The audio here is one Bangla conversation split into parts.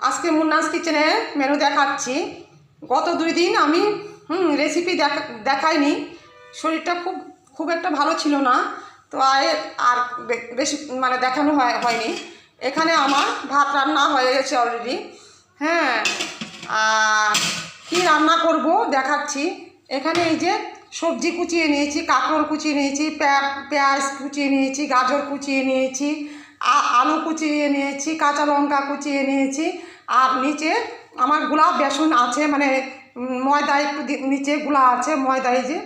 আজকে মুন্নাস কিচেনে মেনু দেখাচ্ছি। গত 2 দিন আমি রেসিপি দেখাইনি, শরীরটা খুব একটা ভালো ছিল না, তো আর বেশি মানে দেখানো হয়নি। এখানে আমার ভাত রান্না হয়ে গেছে অলরেডি। হ্যাঁ, আর কী রান্না করব দেখাচ্ছি। এখানে এই যে সবজি কুচিয়ে নিয়েছি, কাঁকরোল কুচিয়ে নিয়েছি, পেঁয়াজ কুচিয়ে নিয়েছি, গাজর কুচিয়ে নিয়েছি, আলু কুচিয়ে নিয়েছি, কাঁচা লঙ্কা কুচিয়ে নিয়েছি। আর নিচে আমার গোলাপ বেসন আছে, মানে ময়দা একটু নিচে গুলা আছে, ময়দা, এই যে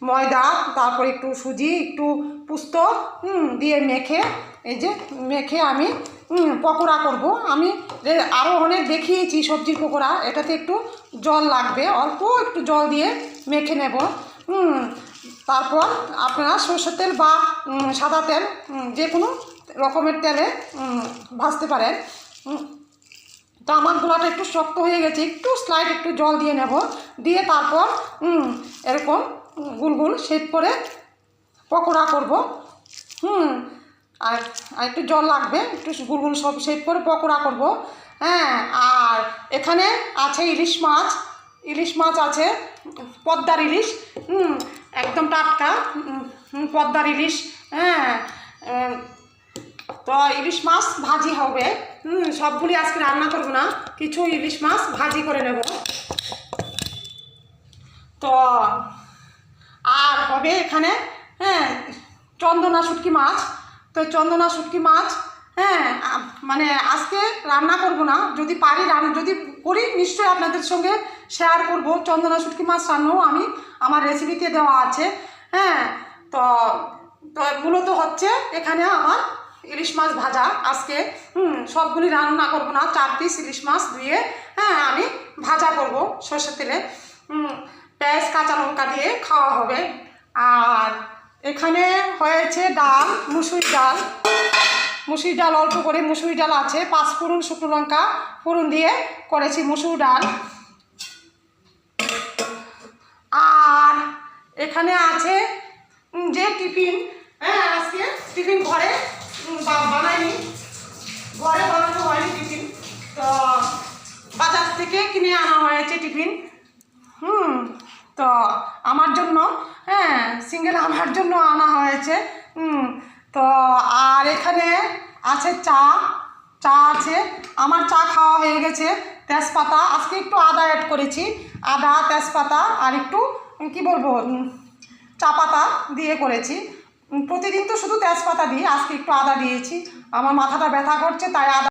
ময়দা, তারপর একটু সুজি, একটু পুস্ত দিয়ে মেখে আমি পকোড়া করব। আমি আরও অনেক দেখিয়েছি সবজির পকোড়া। এটাতে একটু জল লাগবে, অল্প একটু জল দিয়ে মেখে নেব। তারপর আপনারা সরষের তেল বা সাদা তেল, যে কোনো রকমের তেলে ভাজতে পারেন। তো আমার গোলাটা একটু শক্ত হয়ে গেছে, একটু স্লাইড একটু জল দিয়ে নেব, দিয়ে তারপর এরকম গোল গোল শেপ করে পকোড়া করব। আর একটু জল লাগবে, একটু গোল গোল সব শেপ করে পকোড়া করব। হ্যাঁ, আর এখানে আছে ইলিশ মাছ আছে, পদ্মার ইলিশ, একদম টাটকা পদ্মার ইলিশ। হ্যাঁ, তো ইলিশ মাছ ভাজি হবে। সবগুলি আজকে রান্না করব না, কিছু ইলিশ মাছ ভাজি করে নেব। তো আর হবে এখানে চন্দনা শুটকি মাছ। তো চন্দনা শুটকি মাছ মানে আজকে রান্না করব না, যদি পারি যদি করি নিশ্চয়ই আপনাদের সঙ্গে শেয়ার করব। চন্দনা শুটকি মাছ রান্নাও আমি আমার রেসিপিতে দেওয়া আছে। তো তো মূলত হচ্ছে এখানে আমার ইলিশ মাছ ভাজা। আজকে সবগুলি রান্না করব না, 4 পিস ইলিশ মাছ ধুয়ে আমি ভাজা করব সরষের তেলে। পেঁয়াজ কাঁচা লঙ্কা দিয়ে খাওয়া হবে। আর এখানে হয়েছে ডাল, মুসুরি ডাল অল্প করে মুসুরি ডাল আছে, 5 ফোড়ন শুকনো লঙ্কা ফোড়ন দিয়ে করেছি মুসুর ডাল। আর এখানে আছে যে টিফিন, আজকে টিফিন ঘরে বানাইনি, ঘরে বানানো হয়নি টিফিন, তো বাজার থেকে কিনে আনা হয়েছে টিফিন। তো আমার জন্য সিঙ্গেল আমার জন্য আনা হয়েছে। তো আর এখানে আছে চা আছে, আমার চা খাওয়া হয়ে গেছে। তেজপাতা, আজকে একটু আদা অ্যাড করেছি, আদা, তেজপাতা আর একটু কি বলবো চা পাতা দিয়ে করেছি। প্রতিদিন তো শুধু তেজপাতা দিই, আজকে একটু আদা দিয়েছি। আমার মাথাটা ব্যথা করছে, তাই আদা